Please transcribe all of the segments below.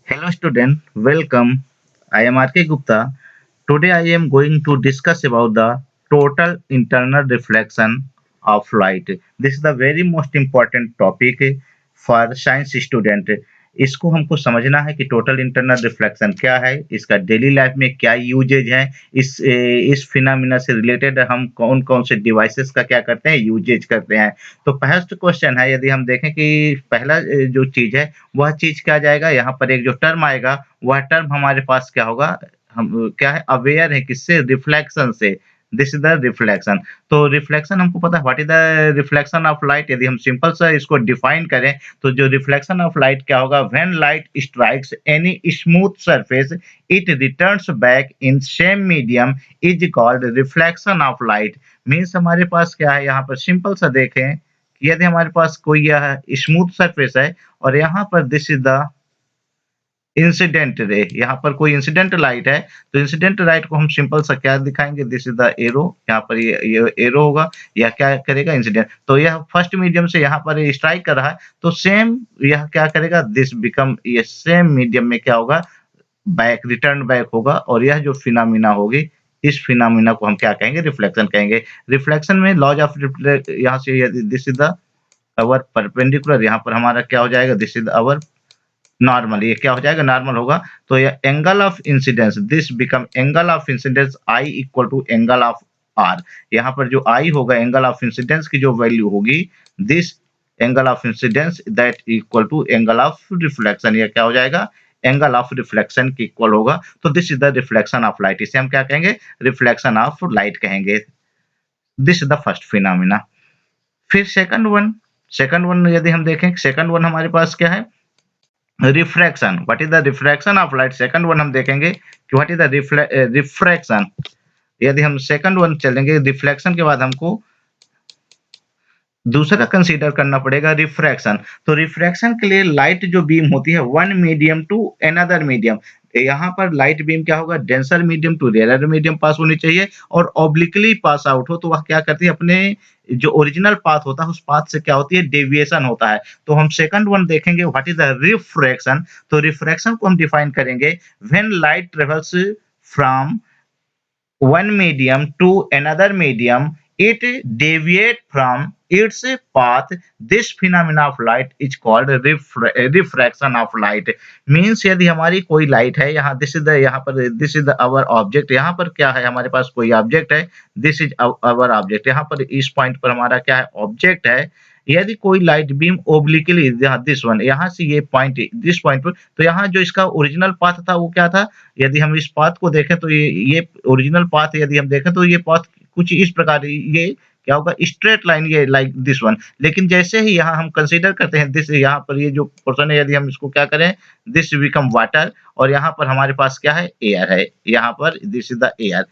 Hello student, welcome. I am RK Gupta. Today I am going to discuss about the total internal reflection of light. This is the very most important topic for science student. इसको हमको समझना है कि total internal reflection क्या है, इसका daily life में क्या यूजेज है, इस फिनोमेना से रिलेटेड हम कौन-कौन से डिवाइसेस का क्या करते हैं, यूजेज करते हैं। तो फर्स्ट क्वेश्चन है, यदि हम देखें कि पहला जो चीज़ है वह चीज़ क्या जाएगा, यहाँ पर एक जो टर्म आएगा, वह टर्म हमारे पास क्या होगा, हम क्या है, अवेयर है किससे, रिफ्लेक्शन से। This is the reflection. तो रिफ्लेक्शन हमको पता है, what is the reflection of light. यदि हम सिंपल सा इसको डिफाइन करें तो जो रिफ्लेक्शन ऑफ लाइट क्या होगा, when light strikes any smooth surface it returns back in same medium is called reflection of light. Means हमारे पास क्या है, यहाँ पर सिंपल सा देखें कि यदि हमारे पास कोई यह स्मूथ सरफेस है और यहाँ पर this is the incident ray, यहाँ पर कोई इंसिडेंट लाइट है, तो इंसिडेंट लाइट को हम सिंपल सा क्या दिखाएंगे, दिस इज द एरो। यहाँ पर ये एरो होगा, या क्या करेगा, इंसिडेंट। तो यह फर्स्ट मीडियम से यहाँ पर स्ट्राइक कर रहा है, तो सेम यह क्या करेगा, दिस बिकम, ये सेम मीडियम में क्या होगा, बैक, रिटर्न बैक होगा। और यह जो फिनोमेना होगी, इस फिनोमेना को हम क्या कहेंगे, रिफ्लेक्शन कहेंगे। रिफ्लेक्शन में लॉज ऑफ यहाँ से this is the our perpendicular, यहाँ पर हमारा क्या हो जाएगा, दिस इज अवर नॉर्मल। ये क्या हो जाएगा, नॉर्मल होगा। तो ये angle of incidence, this become angle of incidence i equal to angle of r. यहाँ पर जो आई होगा, एंगल ऑफ इंसिडेंस की जो वैल्यू होगी, this angle of incidence that equal to angle of reflection. ये क्या हो जाएगा, एंगल ऑफ रिफ्लेक्शन के इक्वल होगा। तो this is the reflection of light, इसे हम क्या कहेंगे, रिफ्लेक्शन ऑफ लाइट कहेंगे। This is the first phenomena. फिर सेकंड वन यदि हम देखें, सेकंड वन हमारे पास क्या है, refraction. What is the refraction of light. Second one हम देखेंगे कि व्हाट इज द रिफ्रैक्शन। यदि हम सेकंड वन चलेंगे, रिफ्लेक्शन के बाद हमको दूसरा कंसीडर करना पड़ेगा, रिफ्रैक्शन। तो रिफ्रैक्शन के लिए लाइट जो बीम होती है, one medium to another medium, यहाँ पर लाइट बीम क्या होगा, denser medium to rare medium pass होनी चाहिए, और ऑब्लिकली पास आउट हो तो वह क्या करती है, अपने जो ओरिजिनल पाथ होता है उस पाथ से क्या होती है, डेविएशन होता है। तो हम सेकंड वन देखेंगे, व्हाट इज द रिफ्रैक्शन। तो रिफ्रैक्शन को हम डिफाइन करेंगे, when light travels from one medium to another medium, it deviate from its path. This phenomena of light is called refraction of light. Means यदि हमारी कोई light है, यहाँ this is the, यहाँ पर this is the our object, यहाँ पर क्या है, हमारे पास कोई ऑब्जेक्ट है, दिस इज अवर ऑब्जेक्ट। यहाँ पर इस पॉइंट पर हमारा क्या है, ऑब्जेक्ट है। यदि कोई light beam obliquely, this one, यहाँ से ये पॉइंट, दिस पॉइंट पर, तो यहाँ जो इसका ओरिजिनल पाथ था वो क्या था, यदि हम इस पाथ को देखें तो ये ओरिजिनल पाथ यदि हम देखें तो ये पाथ कुछ इस प्रकार, ये क्या होगा, स्ट्रेट लाइन, ये लाइक दिस वन। लेकिन जैसे ही यहाँ हम कंसीडर करते हैं दिस, यहाँ पर ये जो पोर्शन है, यदि हम इसको क्या करें, दिस बिकम वाटर, और यहाँ पर हमारे पास क्या है, एयर है। यहाँ पर this is the air,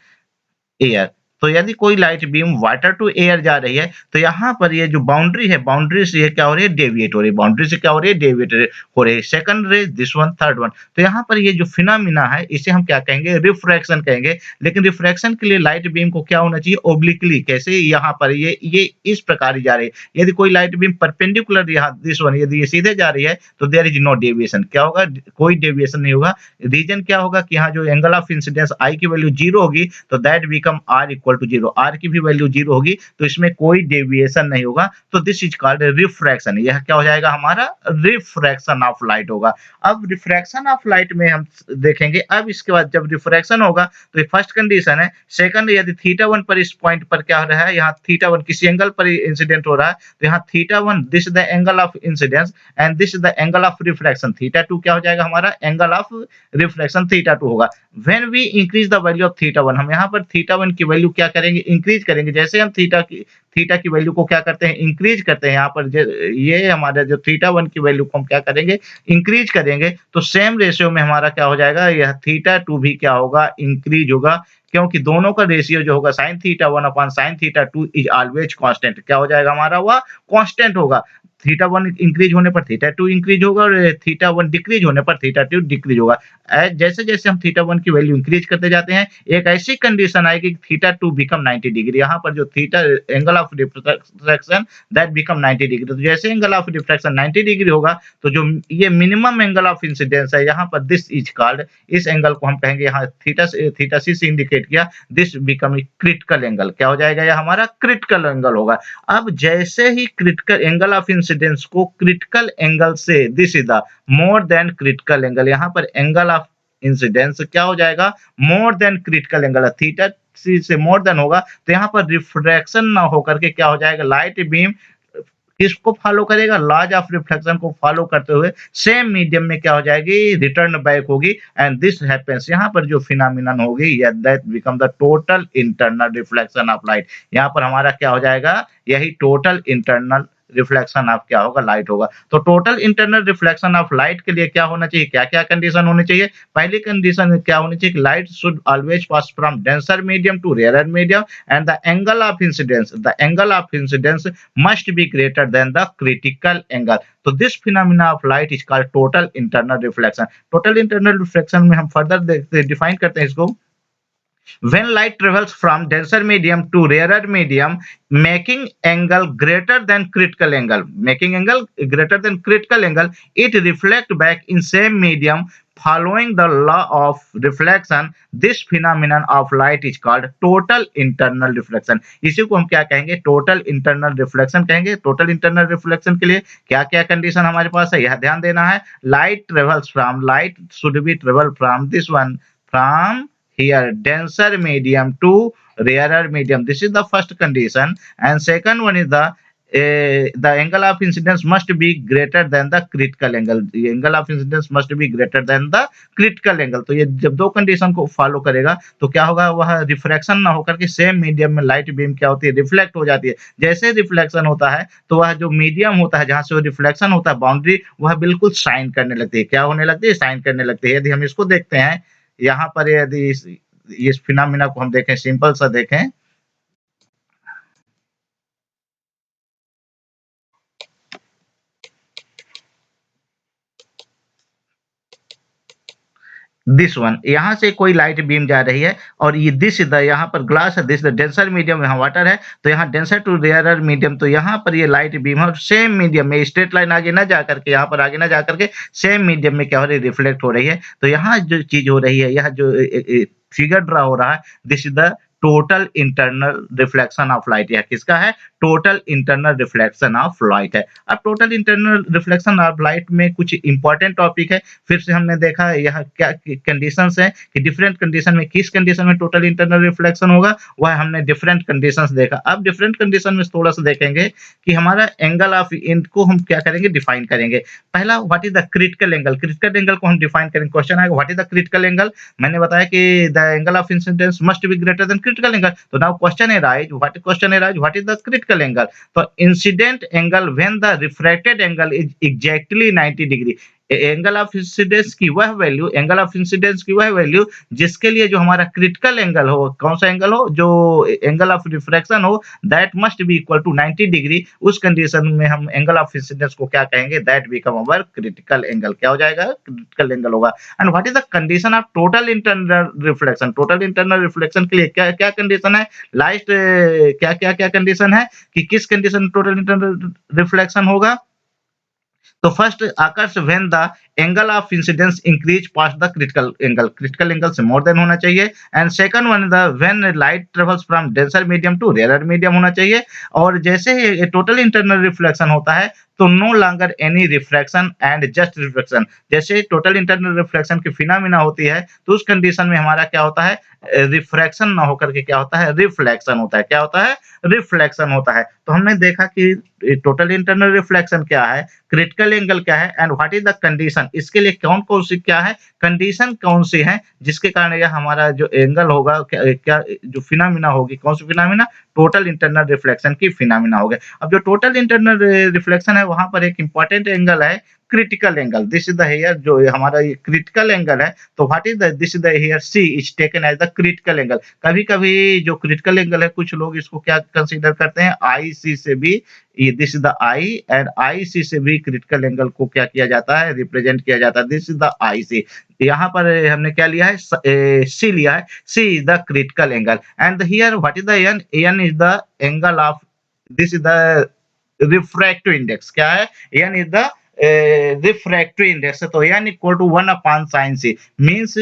air. तो यदि कोई light beam water to air जा रही है, तो यहाँ पर ये जो बाउंड्री है, बाउंड्री से ये क्या हो रही है, डेविएट हो रही है। बाउंड्री से क्या हो रही है, डेविएट हो रही है। सेकंड रे, दिस वन, थर्ड वन। तो यहाँ पर ये जो फिनोमेना है, इसे हम क्या कहेंगे, रिफ्रैक्शन कहेंगे। लेकिन रिफ्रैक्शन के लिए लाइट बीम को क्या होना चाहिए, ओब्लिकली। कैसे, यहाँ पर ये इस प्रकार ही जा रही है। यदि कोई लाइट बीम परपेंडिकुलर, यहाँ दिस वन, यदि ये सीधे जा रही है तो देयर इज नो डेविएशन। क्या होगा, कोई डेविएशन नहीं होगा। रीजन क्या होगा कि यहाँ जो एंगल ऑफ इंसिडेंस आई की वैल्यू 0 होगी, तो that become r equal to 0। R की भी वैल्यू 0 होगी, तो इसमें कोई डेविएशन नहीं होगा। तो दिस इज कॉल्ड रिफ्रैक्शन। यह क्या हो जाएगा, हमारा रिफ्रैक्शन ऑफ लाइट होगा। अब रिफ्रैक्शन ऑफ लाइट में हम देखेंगे, अब इसके बाद जब रिफ्रैक्शन होगा तो ये फर्स्ट कंडीशन है। सेकंड, यदि थीटा वन पर, इस पॉइंट पर क्या हो रहा है, यहाँ थीटा वन किसी एंगल पर इंसिडेंट हो रहा है, तो यहाँ theta one, this is the angle of incidence, and this is the angle of refraction. Theta two क्या हो जाएगा, हमारा angle of reflection theta two होगा। When we increase the value of theta one, हम यहाँ पर थीटा वन की value क्या करेंगे, इंक्रीज करेंगे। जैसे हम थीटा की वैल्यू को क्या करते हैं, इंक्रीज करते हैं। यहाँ पर ये हमारा जो थीटा वन की वैल्यू को हम क्या करेंगे, इंक्रीज करेंगे, तो सेम रेशियो में हमारा क्या हो जाएगा, यह थीटा टू भी क्या होगा, इंक्रीज होगा। क्योंकि दोनों का रेशियो जो होगा, sine theta one upon sine theta two is always constant. क्या हो जाएगा हमारा, वह कांस्टेंट होगा। थीटा 1 इंक्रीज होने पर थीटा 2 इंक्रीज होगा और थीटा 1 डिक्रीज होने पर थीटा 2 डिक्रीज होगा। जैसे-जैसे हम थीटा 1 की वैल्यू इंक्रीज करते जाते हैं, एक ऐसी कंडीशन आएगी कि थीटा 2 बिकम 90 डिग्री। यहाँ पर जो theta angle of refraction that become 90 degree. तो जैसे एंगल ऑफ रिफ्रैक्शन 90 डिग्री होगा, तो जो ये मिनिमम एंगल ऑफ इंसिडेंस है, यहाँ पर दिस इज कॉल्ड, इस एंगल को हम कहेंगे, यहाँ थीटा सी से इंडिकेट किया, दिस बिकम क्रिटिकल एंगल। क्या हो जाएगा? यह हमारा क्रिटिकल एंगल होगा। अब जैसे ही क्रिटिकल एंगल ऑफ इंसिडेंस को क्रिटिकल एंगल से, this is the more than critical angle, यहाँ पर एंगल ऑफ इंसिडेंस क्या हो जाएगा? More than critical angle. Theta C से मोर देन होगा, तो यहाँ पर रिफ्रैक्शन ना होकर के क्या हो जाएगा? लाइट बीम किसको फॉलो करेगा? लॉज ऑफ रिफ्लेक्शन को फॉलो करते हुए सेम मीडियम में क्या हो जाएगी? रिटर्न बैक होगी। एंड दिस हैपेंस, यहाँ पर जो फिनोमिनन होगी, या that become the total internal reflection of light. यहाँ पर हमारा क्या हो जाएगा? यही टोटल इंटरनल रिफ्लेक्शन ऑफ क्या होगा? लाइट होगा। तो total internal reflection of light के लिए क्या होना चाहिए? क्या-क्या कंडीशन होनी चाहिए? पहली कंडीशन क्या होनी चाहिए कि light should always pass from denser medium to rare medium and the angle of incidence must be greater than the critical angle. तो this phenomena of light is called total internal reflection. Total internal reflection में हम further define करते हैं इसको। When light travels from denser medium to rarer medium, making angle greater than critical angle, it reflect back in same medium following the law of reflection. This phenomenon of light is called total internal reflection. इसी को हम क्या कहेंगे? Total internal reflection कहेंगे। Total internal reflection के लिए क्या-क्या condition हमारे पास है, यह ध्यान देना है। Light should be travel from this one, from here denser medium to rarer medium. This is the first condition. And second one is the angle of incidence must be greater than the critical angle. The angle of incidence must be greater than the critical angle. तो ये जब दो condition को follow करेगा तो क्या होगा? वह रिफ्रैक्शन ना होकर के सेम मीडियम में लाइट बीम क्या होती है? रिफ्लेक्ट हो जाती है। जैसे रिफ्लेक्शन होता है तो वह जो मीडियम होता है जहां से वो रिफ्लेक्शन होता है, बाउंड्री, वह बिल्कुल शाइन करने लगती है। क्या होने लगती है? शाइन करने लगती है। यदि हम इसको देखते हैं, यहाँ पर यदि इस फिनोमिना को हम देखें, सिंपल सा देखें, दिस वन, यहाँ से कोई लाइट बीम जा रही है और ये दिस इज द, यहाँ पर ग्लास है, दिस द डेंसर मीडियम, यहाँ वाटर है, तो यहाँ डेंसर टू रेयरर मीडियम, तो यहाँ पर ये लाइट बीम है और सेम मीडियम में, स्ट्रेट लाइन आगे ना जा करके, यहाँ पर आगे ना जा करके सेम मीडियम में क्या हो रही है? रिफ्लेक्ट हो रही है। तो यहाँ जो चीज हो रही है, यह जो फिगर ड्रा हो रहा है, this is the total internal reflection of light. यह किसका है? Total internal reflection of light है। अब total internal reflection of light में कुछ इंपॉर्टेंट टॉपिक है। फिर से हमने देखा यह क्या कंडीशंस है कि डिफरेंट कंडीशन में, किस कंडीशन में टोटल इंटरनल रिफ्लेक्शन होगा, वह हमने डिफरेंट कंडीशंस देखा। अब डिफरेंट कंडीशन में थोड़ा सा देखेंगे कि हमारा एंगल ऑफ इनको हम क्या करेंगे? डिफाइन करेंगे। पहला, what is the critical angle? Critical angle को हम डिफाइन करेंगे। क्वेश्चन आएगा what is the critical angle? मैंने बताया कि the angle of incidence must be greater than critical angle. तो now question arise, what is the critical angle? तो incident angle when the refracted angle is exactly 90 degree. Angle of incidence की वह value जिसके लिए जो हमारा critical angle हो, कौन सा एंगल हो? जो एंगल ऑफ रिफ्रैक्शन हो, that must be equal to 90 degree. उस कंडीशन में हम एंगल ऑफ इंसिडेंस को क्या कहेंगे? That become our critical angle. क्या हो जाएगा? क्रिटिकल एंगल होगा। And what is the condition of total internal reflection? Total internal reflection के लिए क्या क्या कंडीशन है? लास्ट क्या कंडीशन है कि किस कंडीशन टोटल इंटरनल रिफ्लेक्शन होगा? तो first occurs when the angle of incidence increase past the critical angle से more than होना चाहिए। And second one the when light travels from denser medium to rarer medium होना चाहिए। और जैसे ही total internal reflection होता है तो no longer any refraction and just reflection. जैसे टोटल इंटरनल रिफ्लेक्शन की फिनोमिना होती है तो उस कंडीशन में हमारा क्या होता है? रिफ्रैक्शन ना होकर के क्या होता है? रिफ्लेक्शन होता है। क्या होता है? रिफ्लेक्शन होता है। तो हमने देखा कि टोटल इंटरनल रिफ्लेक्शन क्या है, क्रिटिकल एंगल क्या है, and what is the condition, इसके लिए कौन-कौन सी क्या है, कंडीशन कौन सी है जिसके कारण यह हमारा जो एंगल होगा, क्या जो फिनोमिना होगी, कौन सी फिनोमिना? टोटल इंटरनल रिफ्लेक्शन की फिनोमिना हो गया। अब जो टोटल इंटरनल रिफ्लेक्शन है वहां पर एक इंपॉर्टेंट एंगल है critical angle. This is the here जो हमारा ये critical angle है, तो what is the this is the here C is taken as the critical angle. कभी-कभी जो critical angle है कुछ लोग इसको क्या कंसीडर करते हैं IC से भी, ये this is the I and IC से भी critical angle को क्या किया जाता है रिप्रेजेंट किया जाता है. This is the IC. यहाँ पर हमने क्या लिया है C लिया है. C is the critical angle and here what is the N? N is the angle of this is the refractive index. क्या है? N is the refractive index. तो N equal to 1 upon sin C means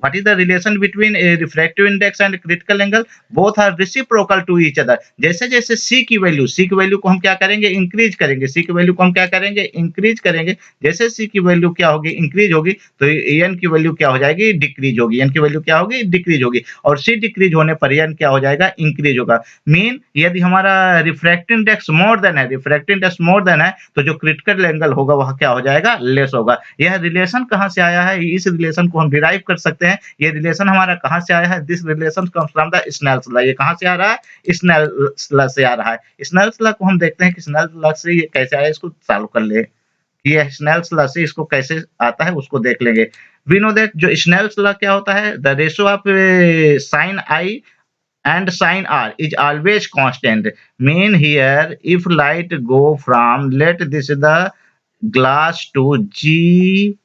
what is the relation between a refractive index and critical angle? Both are reciprocal to each other. जैसे जैसे C की value को हम क्या करेंगे increase करेंगे, C की वैल्यू को हम क्या करेंगे इंक्रीज करेंगे. जैसे C की वैल्यू क्या होगी इंक्रीज होगी तो N की वैल्यू क्या हो जाएगी डिक्रीज होगी. N की वैल्यू क्या होगी डिक्रीज होगी और C डिक्रीज होने पर N क्या हो जाएगा इंक्रीज होगा. मीन यदि हमारा रिफ्रैक्टिव इंडेक्स मोर देन है तो जो क्रिटिकल एंगल होगा वह क्या हो जाएगा लेस होगा. यह रिलेशन कहां से आया है? इस रिलेशन को हम डिराइव कर सकते हैं. ये रिलेशन हमारा कहां से आया है? This relation comes from the Snell's law. ये कहां से आ रहा है? स्नेल्स लॉ से आ रहा है. स्नेल्स लॉ को हम देखते हैं कि स्नेल्स लॉ से ये कैसे आया, इसको सॉल्व कर ले. ये स्नेल्स लॉ से इसको कैसे आता है उसको देख लेंगे. वी नो दैट जो स्नेल्स लॉ क्या होता है, the ratio of sin I and sin R is always constant. Mean here if light go from, let this is the glass to G,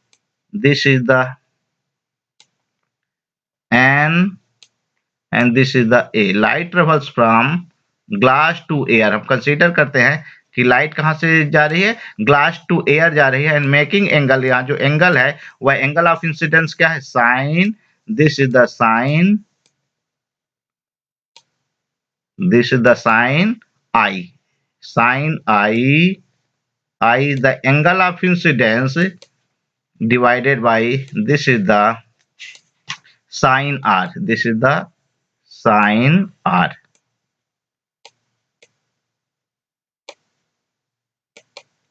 this is the N and this is the A. Light travels from glass to air. हम consider करते हैं कि light कहां से जा रही है? Glass to air जा रही है एंड मेकिंग एंगल, यहाँ जो एंगल है वह एंगल ऑफ इंसिडेंस क्या है? Sine. This is the sine, this is the sin I. Sin I is the angle of incidence divided by this is the sin R. This is the sin R.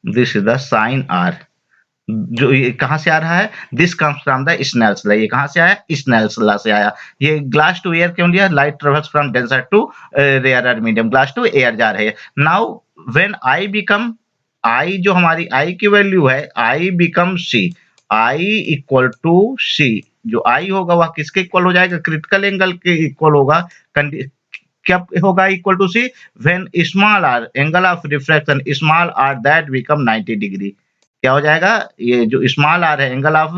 This is the sin R. जो ये कहां से आ रहा है? This comes from the Snell's law. ये कहां से आया? स्नेल्स लॉ से आया. ये ग्लास टू एयर क्यों लिया? Light travels from denser to rarer medium. Glass to air जा रही है. Now when I become, I जो हमारी I की वैल्यू है, I become C. I equal to C. जो I होगा वह किसके इक्वल हो जाएगा? क्रिटिकल एंगल के इक्वल होगा. क्या होगा equal to C? When small r, angle of refraction small r that become 90 degree. क्या हो जाएगा? ये जो स्मॉल r है एंगल ऑफ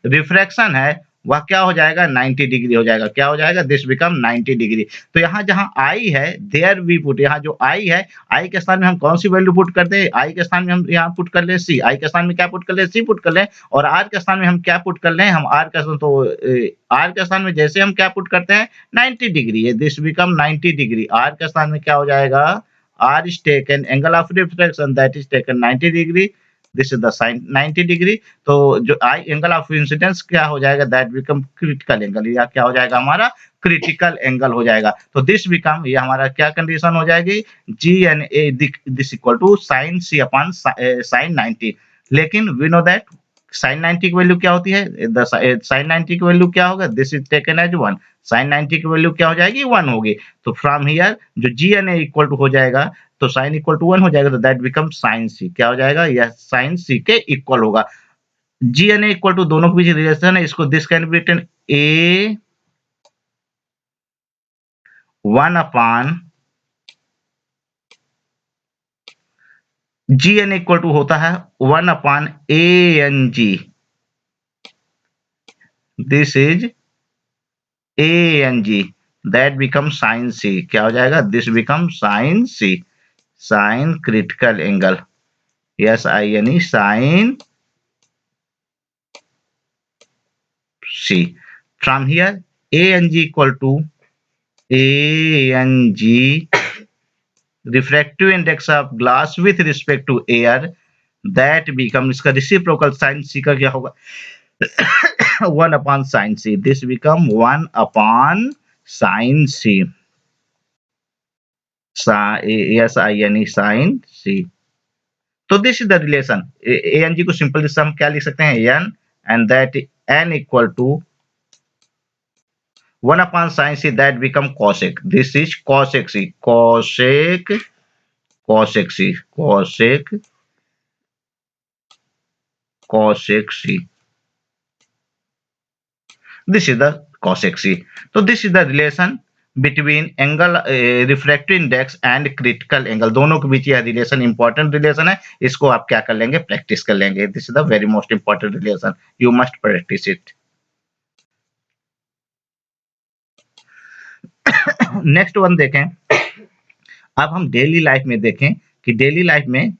रिफ्रैक्शन है वह क्या हो जाएगा? 90 डिग्री हो जाएगा. क्या हो जाएगा? This become 90 degree. तो यहाँ जहाँ I है देयर वी पुट, यहाँ जो I है I के स्थान में हम कौन सी वैल्यू पुट करते हैं? I के स्थान में हम यहाँ पुट कर ले C. I के स्थान में क्या पुट कर ले? C पुट कर ले. और R के स्थान में हम क्या पुट कर ले? हम R का तो R के स्थान में जैसे हम क्या पुट करते हैं 90 डिग्री है. This become 90 degree. R के स्थान में क्या हो जाएगा? R is taken angle of refraction that is taken 90 degree. This is the sin 90 degree. तो जो I एंगल ऑफ इंसिडेंस क्या हो जाएगा? That become critical angle. या क्या हो जाएगा हमारा? क्रिटिकल एंगल हो जाएगा. तो दिस बिकम, ये हमारा क्या कंडीशन हो जाएगी? G and A this equal to sin C upon sin 90. लेकिन वी नो दैट sin 90 की वैल्यू क्या होती है? sin 90 की वैल्यू क्या होगा? This is taken as 1. sin 90 की वैल्यू क्या हो जाएगी? 1 होगी. तो फ्रॉम हियर जो G and A equal to हो जाएगा तो sin इक्वल टू 1 हो जाएगा. तो दैट बिकम sin C. क्या हो जाएगा? यह sin C के इक्वल होगा. G and A equal to दोनों के बीच रिलेशन है. इसको this can be written A 1 upon Gn equal to होता है 1 upon ANG. This is ANG. That become sin C. क्या हो जाएगा? This become sin C. sin critical angle. Yes INE sin C. From here ANG equal to ANG refractive index of glass with respect to air, that become, इसका reciprocal sin C का क्या होगा? 1 upon sin C. This become 1 upon sin C. Yes INE sin C. तो this is the relation. ANG को simple जिससे हम क्या लिख सकते हैं? N and that N equal to 1 upon sin C, that become cosec. This is cosec C. cosec c, cosec c. This is the cosec c. So this is the relation between angle refractive index and critical angle. दोनों के बीच यह relation important relation है. इसको आप क्या कर लेंगे, practice कर लेंगे. This is the very most important relation, you must practice it. Next one देखें. अब हम डेली लाइफ में देखें कि डेली लाइफ में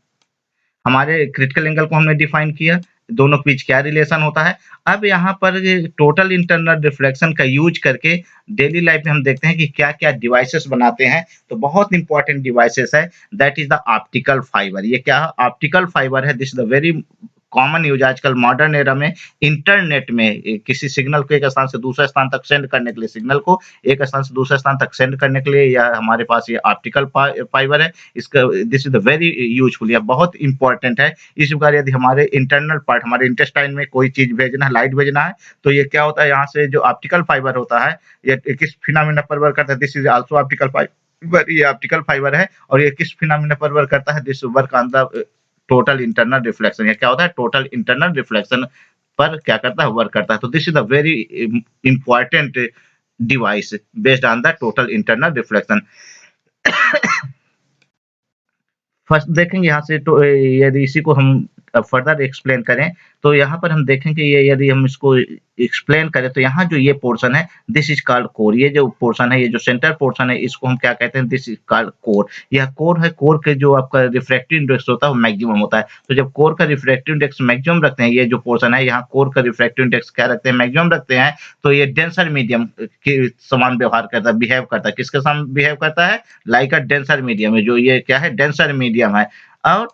हमारे क्रिटिकल एंगल को हमने डिफाइन किया, दोनों के बीच क्या रिलेशन होता है. अब यहाँ पर टोटल इंटरनल रिफ्लेक्शन का यूज करके डेली लाइफ में हम देखते हैं कि क्या-क्या डिवाइसेस बनाते हैं. तो बहुत इंपॉर्टेंट डिवाइसेस है, that is the optical fibre. ये क्या है, ऑप्टिकल फाइबर है. This is the very common use आजकल मॉडर्न एरा में. इंटरनेट में किसी सिग्नल को एक स्थान से दूसरे स्थान तक सेंड करने के लिए, सिग्नल को एक स्थान से दूसरे स्थान तक सेंड करने के लिए या हमारे पास ये ऑप्टिकल फाइबर है. इसका this is the very useful, या बहुत इंपॉर्टेंट है. इस प्रकार यदि हमारे इंटरनल पार्ट, हमारे इंटेस्टाइन में कोई चीज भेजना है, लाइट भेजना है, तो ये क्या होता है, यहाँ से जो ऑप्टिकल फाइबर होता है ये किस फिनोमेना पर वर्क करता है. This is also optical fibre. ये ऑप्टिकल फाइबर है और ये किस फिनोमेना पर वर्क करता है, this work on the total internal reflection. ये क्या होता है, टोटल इंटरनल रिफ्लेक्शन पर क्या करता है, वर्क करता है. तो this is the very important device based on the total internal reflection. First देखेंगे यहाँ से, तो यदि इसी को हम फर्दर एक्सप्लेन करें तो यहाँ पर हम देखेंगे, ये यदि हम इसको एक्सप्लेन करें तो यहाँ जो ये पोर्शन है, दिस इज कॉल्ड कोर. ये जो पोर्शन है, ये जो सेंटर पोर्शन है, इसको हम क्या कहते हैं, दिस इज कॉल्ड कोर. यह कोर है. कोर के जो आपका रिफ्रैक्टिव इंडेक्स होता है वो मैक्सिमम होता है. तो जब कोर का रिफ्रैक्टिव इंडेक्स मैक्सिमम रखते हैं, ये जो पोर्शन है यहाँ कोर का रिफ्रैक्टिव इंडेक्स क्या रखते हैं, मैक्सिमम रखते हैं, तो ये डेंसर मीडियम के समान व्यवहार करता है, बिहेव करता है. किसके समान बिहेव करता है, लाइक अ डेंसर मीडियम है. जो ये क्या है, डेंसर मीडियम है. और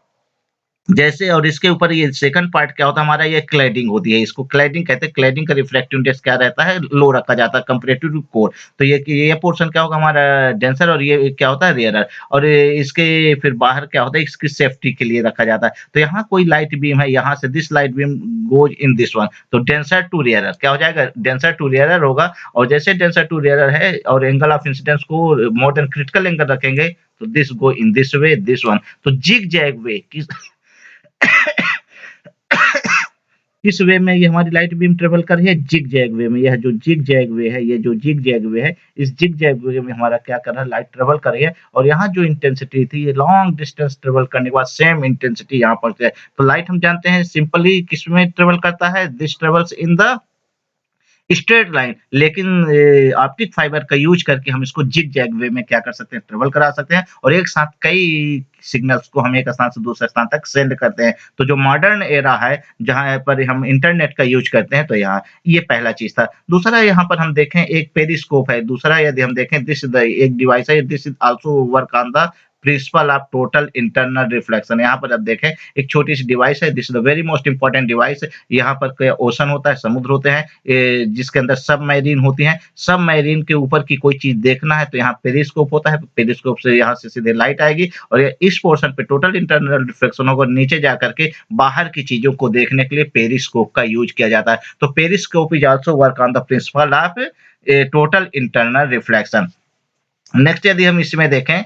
जैसे, और इसके ऊपर ये सेकंड पार्ट क्या होता है हमारा, ये क्लैडिंग होती है. इसको क्लैडिंग कहते हैं. क्लैडिंग का रिफ्रैक्टिव इंडेक्स क्या रहता है, लो रखा जाता है कंपैरेटिव टू कोर. तो ये पोर्शन क्या होगा हमारा, डेंसर, और ये क्या होता है, रेयरर. और इसके फिर बाहर क्या होता है, इसकी सेफ्टी के लिए रखा जाता है. तो यहाँ कोई लाइट बीम है, यहाँ से this light beam goes in this one, तो डेंसर टू रेयरर क्या हो जाएगा, डेंसर टू रेयरर होगा. और जैसे डेंसर टू रेयरर है और एंगल ऑफ इंसिडेंस को मोर देन क्रिटिकल एंगल रखेंगे, तो this go in this way, this one. तो जिग जैग वे किस वे में ये हमारी लाइट बीम ट्रेवल कर रही है, जिग जैग वे में. यह जो जिग जैग वे है, ये जो जिग जैग वे है, इस जिग जैग वे में हमारा क्या कर रहा है, लाइट ट्रेवल कर रही है. और यहाँ जो इंटेंसिटी थी, ये लॉन्ग डिस्टेंस ट्रेवल करने के बाद सेम इंटेंसिटी यहाँ पर है. तो लाइट हम जानते हैं सिंपली किस में ट्रेवल करता है, this travels in the straight line. लेकिन ऑप्टिक फाइबर का यूज करके हम इसको जिग जैग वे में क्या कर सकते हैं, ट्रेवल करा सकते हैं. और एक साथ कई सिग्नल्स को हम एक स्थान से दूसरे स्थान तक सेंड करते हैं. तो जो मॉडर्न एरा है जहां पर हम इंटरनेट का यूज करते हैं, तो यहाँ ये पहला चीज था. दूसरा यहाँ पर हम देखें एक पेरिस्कोप है. दूसरा यदि हम देखें, दिस एक डिवाइस है, this is also work on the principle of total internal reflection. यहाँ पर आप देखें एक छोटी सी डिवाइस है, this is the very most important device. यहाँ पर ओशन होता है, समुद्र होते हैं, जिसके अंदर सब मैरीन होती हैं. सब मैरीन के ऊपर की कोई चीज देखना है तो यहाँ पेरिस्कोप होता है. पेरिस्कोप से यहाँ से सीधे लाइट आएगी और इस पोर्शन पे टोटल इंटरनल रिफ्लेक्शन होगा. नीचे जाकर के बाहर की चीजों को देखने के लिए पेरिस्कोप का यूज किया जाता है. तो periscope is also work on the principle of total internal reflection. Next यदि हम इसमें देखें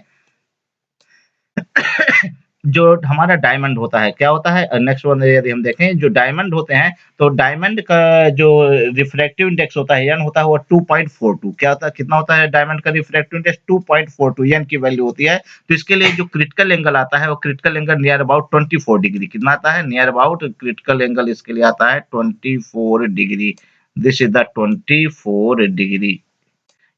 जो हमारा डायमंड होता है, क्या होता है, नेक्स्ट वन यदि हम देखें, जो डायमंड होते हैं, तो डायमंड का जो रिफ्रैक्टिव इंडेक्स होता है, एन होता है, वो 2.42. क्या होता है, कितना होता है डायमंड का रिफ्रैक्टिव इंडेक्स, 2.42 एन की वैल्यू होती है. तो इसके लिए जो क्रिटिकल एंगल आता है, वो critical angle near about 24 degree. कितना आता है, नियर अबाउट क्रिटिकल एंगल इसके लिए आता है 24 degree. This is the 24 degree,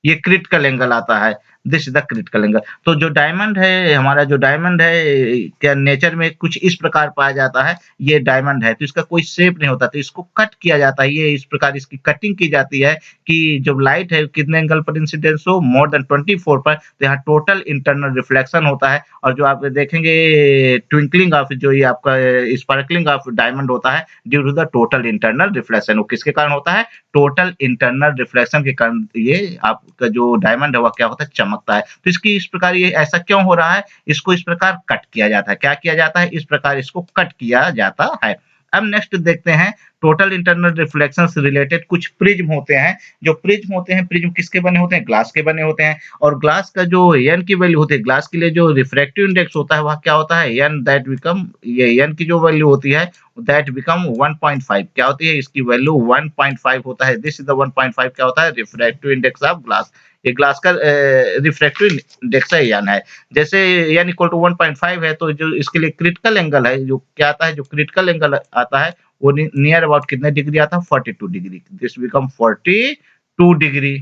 ये क्रिटिकल एंगल आता है. This is the critical angle. तो जो डायमंड है, हमारा जो डायमंड है, क्या नेचर में कुछ इस प्रकार पाया जाता है. ये डायमंड है तो इसका कोई शेप नहीं होता, तो इसको कट किया जाता है. ये इस प्रकार इसकी कटिंग की जाती है कि जब लाइट है कितने एंगल पर इंसिडेंस हो, मोर देन 24 पर, तो यहाँ टोटल इंटरनल रिफ्लेक्शन होता है. और जो आप देखेंगे ट्विंकलिंग ऑफ, जो ये आपका स्पार्कलिंग ऑफ डायमंड होता है due to the total internal reflection. वो किसके कारण होता है, टोटल इंटरनल रिफ्लेक्शन के कारण ये आपका जो डायमंड है वह क्या होता है, चमकता है. तो इसकी इस प्रकार ये ऐसा क्यों हो रहा है, इसको इस प्रकार कट किया जाता है. क्या किया जाता है, इस प्रकार इसको कट किया जाता है. अब नेक्स्ट देखते हैं टोटल इंटरनल रिफ्लेक्शन से रिलेटेड कुछ प्रिज्म होते हैं। जो प्रिज्म होते हैं, प्रिज्म किसके बने होते हैं? ग्लास के बने होते हैं। और ग्लास का जो एन की वैल्यू होती है, ग्लास के लिए जो रिफ्रैक्टिव इंडेक्स होता है वह क्या होता है? एन दैट बिकम, ये एन की जो वैल्यू होती है दैट बिकम 1.5 क्या होती है? इसकी वैल्यू 1.5 होता है। दिस इज द 1.5 क्या होता है? Refractive index of glass. ये ग्लास का रिफ्रैक्टिव इंडेक्स है एन है। जैसे एन इक्वल टू 1.5 है तो जो इसके लिए क्रिटिकल एंगल है, जो क्या आता है, जो क्रिटिकल एंगल आता है वो नियर अबाउट कितने डिग्री आता है? 42 डिग्री। This become 42 degree.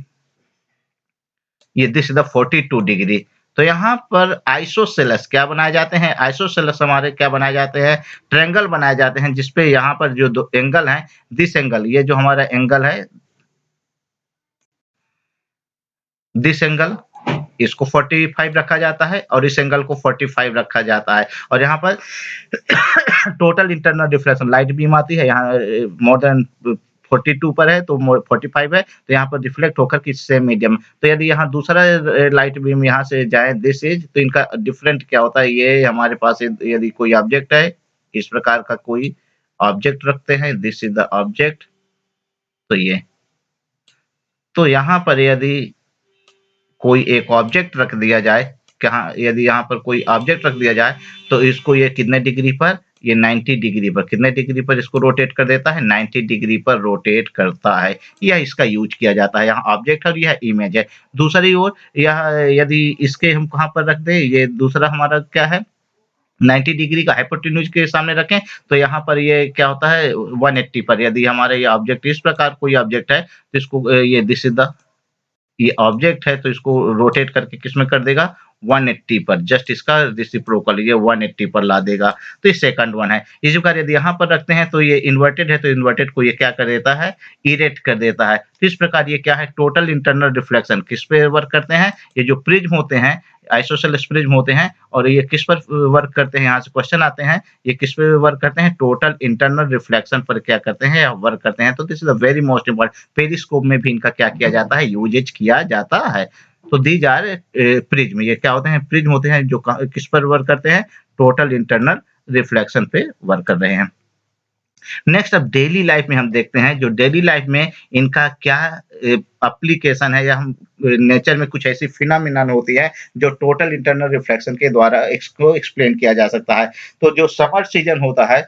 ये दिस इज द 42 डिग्री। तो यहाँ पर आइसोसेलेस क्या बनाए जाते हैं? आइसोसेलेस हमारे क्या बनाए जाते हैं? ट्रायंगल बनाए जाते हैं, जिसपे यहाँ पर जो दो एंगल है, दिस एंगल, ये जो हमारा एंगल है, दिस एंगल, इसको 45 रखा जाता है और इस एंगल को 45 रखा जाता है। और यहाँ पर total internal reflection light beam आती है, यहाँ मोर देन 42 पर है तो 45 है, तो यहाँ पर रिफ्लेक्ट होकर किस सेम मीडियम। तो यदि यहाँ दूसरा लाइट बीम यहाँ से जाए दिस इज, तो इनका डिफरेंट क्या होता है? ये हमारे पास यदि कोई ऑब्जेक्ट है, इस प्रकार का कोई ऑब्जेक्ट रखते हैं, दिस इज द ऑब्जेक्ट। तो ये, तो यहाँ पर यदि कोई एक ऑब्जेक्ट रख दिया जाए, कहाँ, यदि यहाँ पर कोई ऑब्जेक्ट रख दिया जाए तो इसको ये कितने डिग्री पर? ये 90 डिग्री पर। कितने डिग्री पर इसको रोटेट कर देता है? 90 डिग्री पर रोटेट करता है। यह इसका यूज किया जाता है। यहाँ ऑब्जेक्ट है और यह इमेज है। दूसरी ओर यह यदि इसके हम कहाँ पर रख दें, ये दूसरा हमारा क्या है, 90 डिग्री का हाइपोटेन्यूज के सामने रखें तो यहाँ पर ये क्या होता है? 180 पर। यदि हमारा ये ऑब्जेक्ट इस प्रकार कोई ऑब्जेक्ट है तो इसको ये दिस इज द, ये ऑब्जेक्ट है तो इसको रोटेट करके किसमें कर देगा? 180 पर। जस्ट इसका रेसिप्रोकल ये 180 पर ला देगा। तो ये सेकंड वन है। इसी प्रकार यदि यहाँ पर रखते हैं तो ये इन्वर्टेड है, तो इन्वर्टेड को ये क्या कर देता है? इरेट कर देता है। तो इस प्रकार ये क्या है? टोटल इंटरनल रिफ्लेक्शन किस पे वर्क करते हैं? ये जो प्रिज्म होते हैं, आइसोसेलेस प्रिज्म होते हैं, और ये किस पर वर्क करते हैं? यहाँ से क्वेश्चन आते हैं, ये किस पे वर्क करते हैं? टोटल इंटरनल रिफ्लेक्शन पर क्या करते हैं? वर्क करते हैं। तो this is the very most important. Periscope में भी इनका क्या किया जाता है? यूजेज किया जाता है। तो दीज आर प्रिज्म। ये क्या होते हैं? प्रिज्म होते हैं जो किस पर वर्क करते हैं? टोटल इंटरनल रिफ्लेक्शन पे वर्क कर रहे हैं। नेक्स्ट अब डेली लाइफ में हम देखते हैं, जो डेली लाइफ में इनका क्या एप्लीकेशन है, या हम नेचर में कुछ ऐसी फिनोमिनन होती है जो टोटल इंटरनल रिफ्लेक्शन के द्वारा इसको एक्सप्लेन किया जा सकता है। तो जो समर सीजन होता है,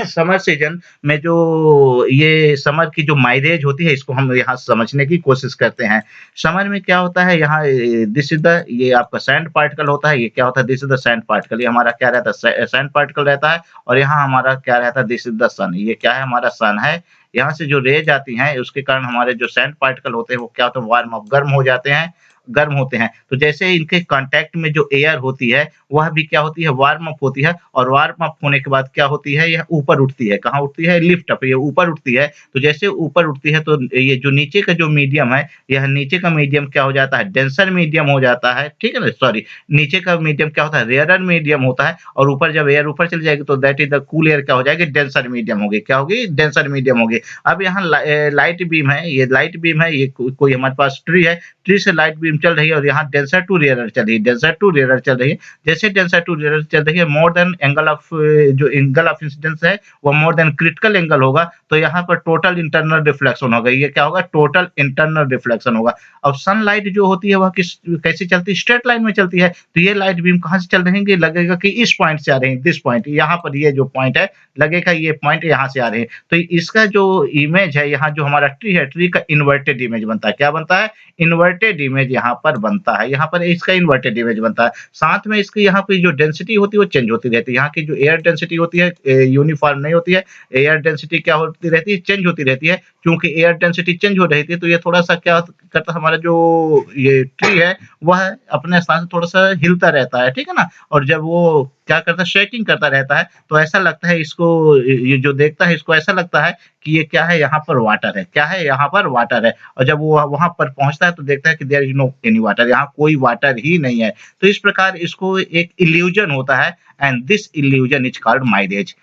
समर सीजन में जो ये समर की जो माइलेज होती है, इसको हम यहाँ समझने की कोशिश करते हैं। समर में क्या होता है? यहाँ दिस इज द, ये आपका सैंड पार्टिकल होता है। ये क्या होता है? This is the sand particle. ये हमारा क्या रहता है? सैंड पार्टिकल रहता है। और यहाँ हमारा क्या रहता है? दिस इज द सन। ये क्या है? हमारा सन है। यहाँ से जो रेज आती हैं उसके कारण हमारे जो सैंड पार्टिकल होते हैं वो क्या होते हैं? वार्म अप, गर्म हो जाते हैं, गर्म होते हैं। तो जैसे इनके कांटेक्ट में जो एयर होती है वह भी क्या होती है? वार्म अप होती है। और वार्म अप होने के बाद क्या होती है? यह ऊपर उठती है। कहाँ उठती है? लिफ्ट अप, ये ऊपर उठती है। तो जैसे ऊपर उठती है तो ये जो नीचे का जो मीडियम है, यह नीचे का मीडियम क्या हो जाता है? डेंसर मीडियम हो जाता है। ठीक है ना? सॉरी, नीचे का मीडियम क्या होता है? रेयरर मीडियम होता है। और ऊपर जब एयर ऊपर चली जाएगी तो that is the cool air क्या हो जाएगी? डेंसर मीडियम होगी। क्या होगी? डेंसर मीडियम होगी। अब यहाँ लाइट बीम है, ये लाइट बीम है, ये कोई हमारे पास ट्री है, ट्री से लाइट बीम चल रही है और यहाँ डेंसर टू रेयरर चल रही है, डेंसर टू रेयरर चल रही है। जैसे डेंसर टू रेयरर चल रही है, मोर देन एंगल ऑफ, जो एंगल ऑफ इंसिडेंस है वो मोर देन क्रिटिकल एंगल होगा। तो यहाँ पर टोटल इंटरनल रिफ्लेक्शन होगा। ये क्या होगा? टोटल इंटरनल रिफ्लेक्शन होगा। अब सनलाइट जो होती है वह किस, कैसी चलती है? स्ट्रेट लाइन में चलती है। तो ये लाइट बीम कहाँ से चल रही है? लगेगा कि इस पॉइंट से आ रही है, दिस पॉइंट, यहाँ पर ये जो पॉइंट है लगेगा ये पॉइंट यहाँ से आ रहे हैं। तो इसका जो इमेज है, यहाँ जो हमारा ट्री है, ट्री का इन्वर्टेड इमेज बनता है। क्या बनता है? इन्वर्टेड इमेज यहाँ पर बनता है। यहाँ पर इसका इन्वर्टेड इमेज बनता है। साथ में इसकी यहाँ पे जो डेंसिटी होती है वो चेंज होती रहती है। यहाँ की जो एयर डेंसिटी होती है यूनिफॉर्म नहीं होती है। एयर डेंसिटी क्या होती रहती है? चेंज होती रहती है। क्योंकि एयर डेंसिटी चेंज हो रही थी तो ये थोड़ा सा क्या करता, हमारा जो ये ट्री है वह अपने स्थान से थोड़ा सा हिलता रहता है। ठीक है ना? और जब वो क्या करता है? शेकिंग करता रहता है। तो ऐसा लगता है इसको, ये जो देखता है इसको ऐसा लगता है कि ये क्या है? यहाँ पर वाटर है। क्या है? यहाँ पर वाटर है। और जब वो वहां पर पहुंचता है तो देखता है कि there is no any water, यहाँ कोई वाटर ही नहीं है। तो इस प्रकार इसको एक इल्यूजन होता है, and this illusion is called mileage.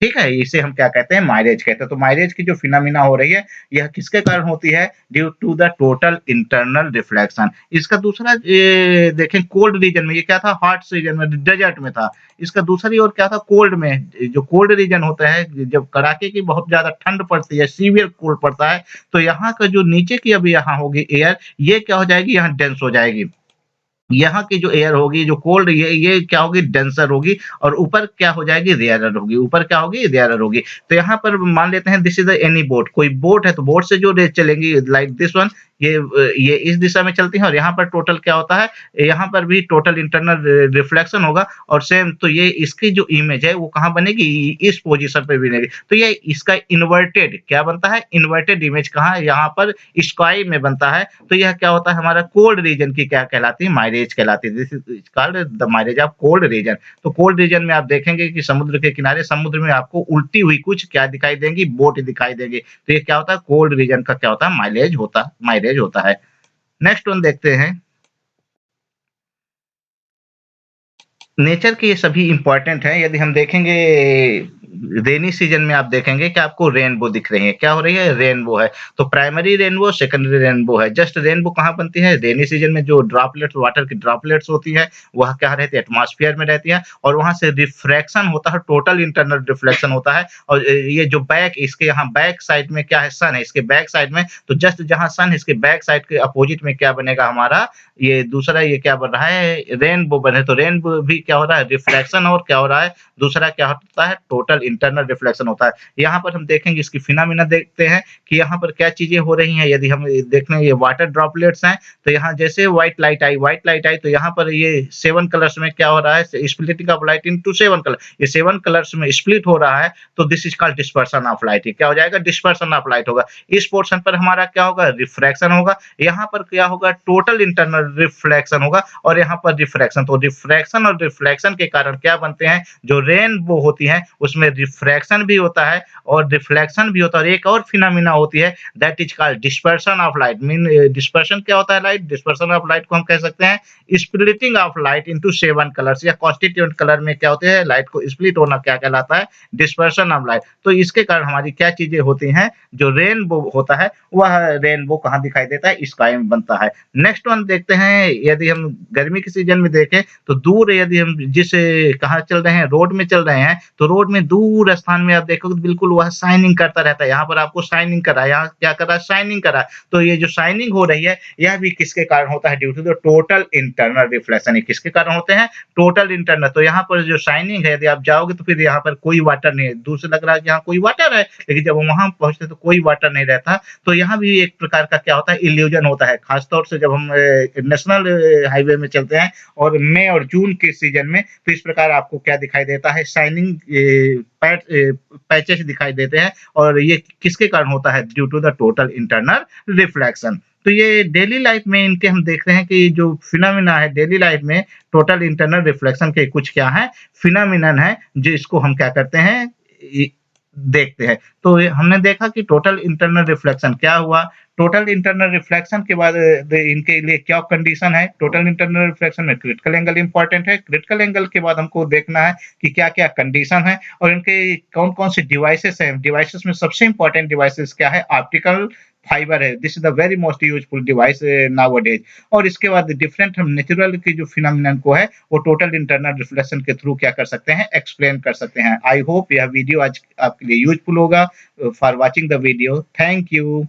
ठीक है? इसे हम क्या कहते हैं माइलेज कहते हैं। तो माइलेज की जो फिनोमिना हो रही है, यह किसके कारण होती है? Due to the total internal reflection. इसका दूसरा देखें कोल्ड रीजन में ये क्या था हॉट रीजन में डेजर्ट में था। इसका दूसरी ओर क्या था कोल्ड में, जो कोल्ड रीजन होता है जब कड़ाके की बहुत ज़्यादा ठंड पड़ती है, सीवियर कोल्ड पड़ता है, तो यहाँ का जो नीचे की अभी यहाँ होगी एयर, ये क्या हो जाएगी यहाँ डेंस हो जाएगी। यहाँ की जो एयर होगी, जो कोल्ड ये क्या होगी डेंसर होगी और ऊपर क्या हो जाएगी रेयरर होगी, ऊपर क्या होगी रेयरर होगी। तो यहाँ पर मान लेते हैं this is a any boat, कोई बोट है तो बोट से जो रेज़ चलेंगी लाइक दिस वन ये इस दिशा में चलती है और यहाँ पर टोटल क्या होता है, यहाँ पर भी टोटल इंटरनल रिफ्लेक्शन होगा और सेम तो ये इसकी जो इमेज है वो कहाँ बनेगी इस पोजीशन पे बनेगी। तो ये इसका इन्वर्टेड क्या बनता है, इन्वर्टेड इमेज कहाँ है यहाँ पर स्काई में बनता है। तो यह क्या होता है हमारा कोल्ड रीजन की क्या कहलाती है माइलेज कहलाती है। This is called the mileage of cold region. तो कोल्ड रीजन में आप देखेंगे कि समुद्र के किनारे समुद्र में आपको उल्टी हुई कुछ क्या दिखाई देंगी बोट दिखाई देंगी। तो ये क्या होता है कोल्ड रीजन का क्या होता है माइलेज होता है। नेक्स्ट वन देखते हैं। नेचर के ये सभी इम्पोर्टेंट हैं। यदि हम देखेंगे रेनी सीजन में आप देखेंगे कि आपको रेनबो दिख रही है। क्या हो रही है? रेनबो है। तो प्राइमरी रेनबो, सेकेंडरी रेनबो है। जस्ट रेनबो कहाँ बनती है? रेनी सीजन में जो ड्रॉपलेट्स वाटर की ड्रॉपलेट्स होती है, वह क्या रहती है? एटमॉस्फेयर में रहती है और वहाँ से रिफ्रैक्शन होता है, टोटल इंटरनल रिफ्लेक्शन होता है और ये जो बैक इसके यहाँ बैक साइड में क्या है? सन है। इसके बैक साइड में तो जस्ट जहाँ सन है इसके बैक साइड के अपोजिट में क्या बनेगा हमारा ये दूसरा ये क्या बन रहा है? रेनबो बने। तो रेनबो भी क्या हो रहा है? रिफ्लेक्शन और क्या हो रहा है? दूसरा क्या होता है टोटल इंटरनल रिफ्लेक्शन होता है। यहाँ पर हम देखेंगे इसकी फिनोमिना देखते हैं कि यहाँ पर क्या चीजें हो रही हैं। यदि हम देख लें ये वाटर ड्रॉपलेट्स हैं तो यहाँ जैसे व्हाइट लाइट आई तो यहाँ पर ये 7 कलर्स में क्या हो रहा है splitting of light into 7 colour. ये 7 कलर्स में स्प्लिट हो रहा है तो this is called dispersion of light. क्या हो जाएगा? डिस्पर्सन ऑफ लाइट होगा। इस पोर्शन पर हमारा क्या होगा? रिफ्रैक्शन होगा। यहाँ पर क्या होगा? टोटल इंटरनल रिफ्लेक्शन होगा और यहाँ पर रिफ्रैक्शन। तो रिफ्रैक्शन और रिफ्लेक्शन के कारण क्या बनते हैं जो रेनबो होती है उसमें रिफ्रैक्शन भी होता है और रिफ्लेक्शन भी होता है और एक और फिनोमिना होती है that is called dispersion of light. Mean dispersion क्या होता है लाइट? डिस्पर्शन ऑफ लाइट को हम कह सकते हैं splitting of light into 7 colours या कॉन्स्टिट्यूएंट कलर में क्या होते हैं लाइट को स्प्लिट होना क्या कहलाता है? Dispersion of light. तो इसके कारण हमारी क्या चीजें होती हैं जो रेनबो होता है वह रेनबो कहाँ दिखाई देता है? स्काई में बनता है। नेक्स्ट वन देखते हैं। यदि हम गर्मी के सीजन में देखें तो दूर यदि हम जिस कहाँ चल रहे हैं रोड में चल रहे हैं तो रोड में दूर स्थान में आप देखोगे तो बिल्कुल वह शाइनिंग करता रहता है। यहाँ पर आपको शाइनिंग कर रहा है, यहाँ क्या कर रहा है? शाइनिंग कर रहा है। तो ये जो शाइनिंग हो रही है यह भी किसके कारण होता है? Due to the total internal reflection. ये किसके कारण होते हैं? Total internal. तो यहाँ पर जो शाइनिंग है यदि आप जाओगे तो फिर यहाँ पर कोई वाटर नहीं है। दूर से लग रहा है कि यहाँ कोई वाटर है लेकिन जब वहां पहुंचते तो कोई वाटर नहीं रहता। तो यहाँ भी एक प्रकार का क्या होता है? इल्यूजन होता है। खास तौर से जब हम नेशनल हाईवे में चलते हैं और मई और जून के सीजन में तो इस प्रकार आपको क्या दिखाई देता है? शाइनिंग पैचेस दिखाई देते हैं और ये किसके कारण होता है? Due to the total internal reflection. तो ये डेली लाइफ में इनके हम देख रहे हैं कि जो फिनोमिना है डेली लाइफ में टोटल इंटरनल रिफ्लेक्शन के कुछ क्या है फिनोमिनन है जिसको हम क्या करते हैं देखते हैं। तो हमने देखा कि टोटल इंटरनल रिफ्लेक्शन क्या हुआ। टोटल इंटरनल रिफ्लेक्शन के बाद इनके लिए क्या कंडीशन है? टोटल इंटरनल रिफ्लेक्शन में क्रिटिकल एंगल इंपॉर्टेंट है। क्रिटिकल एंगल के बाद हमको देखना है कि क्या-क्या कंडीशन है और इनके कौन-कौन से डिवाइसेस हैं। डिवाइसेस में सबसे इंपॉर्टेंट डिवाइसेस क्या है? ऑप्टिकल फाइबर है। This is the very most useful device nowadays. और इसके बाद डिफरेंट हम नेचुरल की जो फिनोमिनन को है वो टोटल इंटरनल रिफ्लेक्शन के थ्रू क्या कर सकते हैं? एक्सप्लेन कर सकते हैं। आई होप यह वीडियो आज आपके लिए यूजफुल होगा। For watching the video thank you.